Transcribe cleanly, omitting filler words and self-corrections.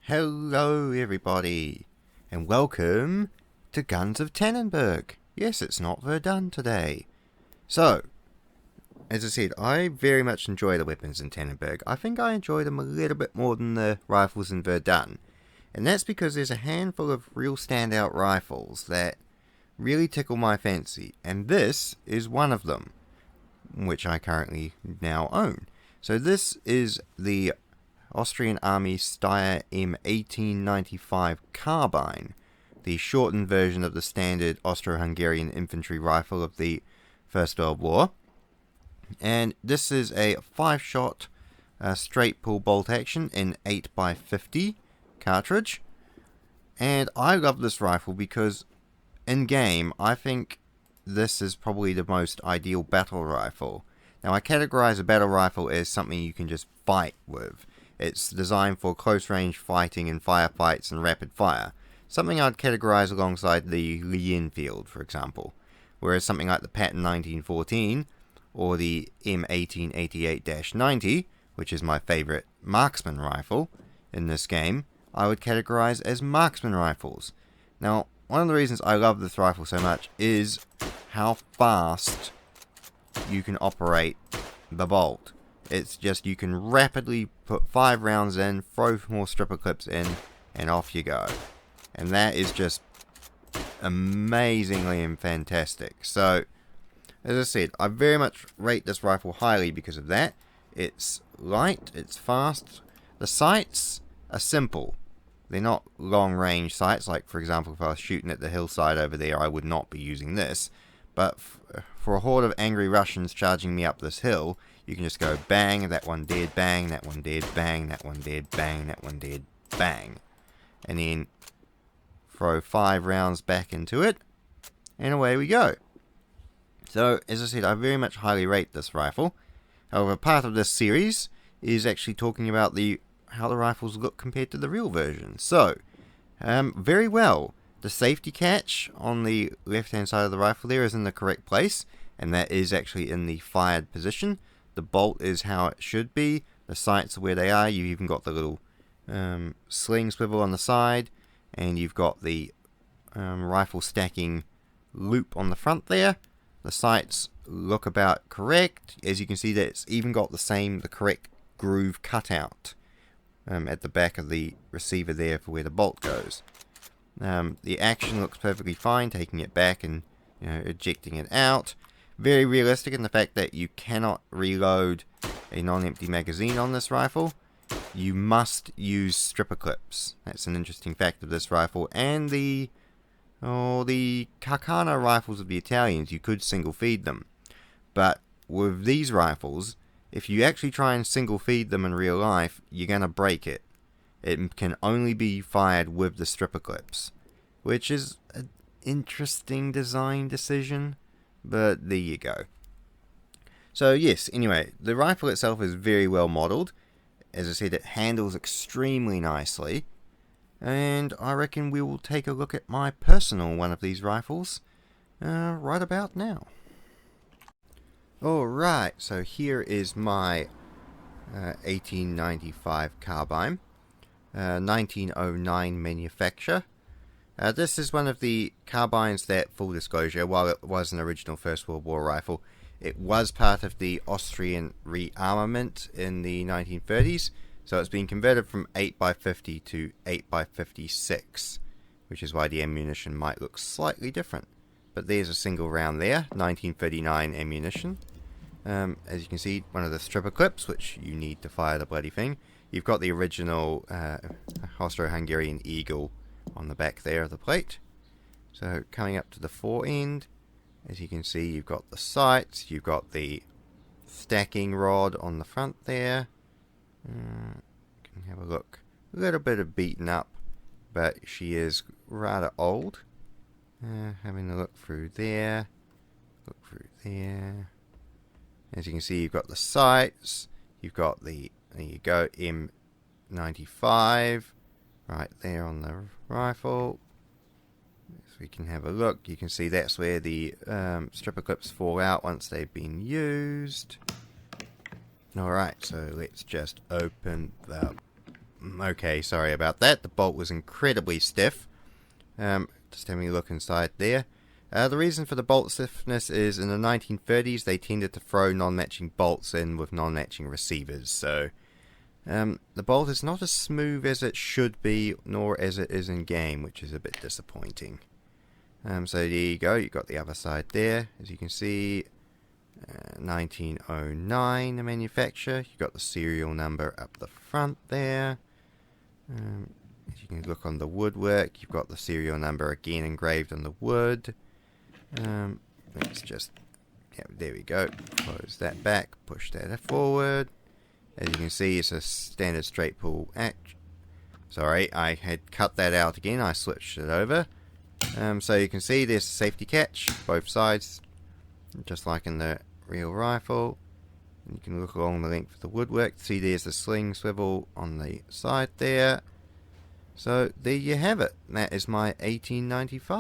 Hello everybody, and welcome to Guns of Tannenberg. Yes, it's not Verdun today. So, as I said, I very much enjoy the weapons in Tannenberg. I think I enjoy them a little bit more than the rifles in Verdun. And that's because there's a handful of real standout rifles that really tickle my fancy. And this is one of them, which I currently now own. So this is the Austrian Army Steyr M1895 Carbine, the shortened version of the standard Austro-Hungarian infantry rifle of the First World War. And this is a 5-shot straight pull bolt action in 8x50 cartridge. And I love this rifle because in game I think this is probably the most ideal battle rifle. Now I categorize a battle rifle as something you can just fight with. It's designed for close range fighting in firefights and rapid fire. Something I'd categorize alongside the Lee Enfield, for example. Whereas something like the Patton 1914 or the M1888-90, which is my favorite marksman rifle in this game, I would categorize as marksman rifles. Now, one of the reasons I love this rifle so much is how fast you can operate the bolt. It's just you can rapidly put 5 rounds in, throw more stripper clips in, and off you go. And that is just amazingly and fantastic. So, as I said, I very much rate this rifle highly because of that. It's light, it's fast. The sights are simple. They're not long range sights, like for example if I was shooting at the hillside over there I would not be using this. But for a horde of angry Russians charging me up this hill, you can just go bang, that one dead, bang, that one dead, bang, that one dead, bang, that one dead, bang. And then throw 5 rounds back into it, and away we go. So, as I said, I very much highly rate this rifle. However, part of this series is actually talking about how the rifles look compared to the real version. So, very well. The safety catch on the left-hand side of the rifle there is in the correct place, and that is actually in the fired position. The bolt is how it should be. The sights are where they are. You've even got the little sling swivel on the side, and you've got the rifle stacking loop on the front there. The sights look about correct. As you can see, that it's even got the correct groove cutout at the back of the receiver there for where the bolt goes. The action looks perfectly fine, taking it back and ejecting it out. Very realistic in the fact that you cannot reload a non-empty magazine on this rifle. You must use stripper clips. That's an interesting fact of this rifle. And the Carcano rifles of the Italians, you could single feed them. But with these rifles, if you actually try and single feed them in real life, you're going to break it. It can only be fired with the stripper clips, which is an interesting design decision, but there you go. So yes, anyway, the rifle itself is very well modelled. As I said, it handles extremely nicely, and I reckon we will take a look at my personal one of these rifles right about now. Alright, so here is my 1895 Carbine. 1909 manufacture. This is one of the carbines that, full disclosure, while it was an original First World War rifle, it was part of the Austrian rearmament in the 1930s, so it's been converted from 8x50 to 8x56, which is why the ammunition might look slightly different. But there's a single round there, 1939 ammunition. As you can see, one of the stripper clips, which you need to fire the bloody thing. You've got the original Austro-Hungarian eagle on the back there of the plate. So coming up to the fore end, as you can see, you've got the sights, you've got the stacking rod on the front there. You can have a look. A little bit of beaten up, but she is rather old. Having a look through there. Look through there. As you can see, you've got the sights, you've got the, there you go, M95 right there on the rifle. So we can have a look. You can see that's where the stripper clips fall out once they've been used. Alright, so let's just open the okay, sorry about that. The bolt was incredibly stiff. Just having a look inside there. The reason for the bolt stiffness is in the 1930s they tended to throw non-matching bolts in with non-matching receivers, so the bolt is not as smooth as it should be, nor as it is in game, which is a bit disappointing. So there you go, you've got the other side there, as you can see, 1909 the manufacturer. You've got the serial number up the front there. As you can look on the woodwork, you've got the serial number again engraved on the wood. Let's just, yeah, there we go, close that back, push that forward. As you can see, it's a standard straight pull act. Sorry, I had cut that out again, I switched it over. So you can see there's a safety catch, both sides, just like in the real rifle. And you can look along the length of the woodwork, see there's a sling swivel on the side there. So there you have it, that is my 1895.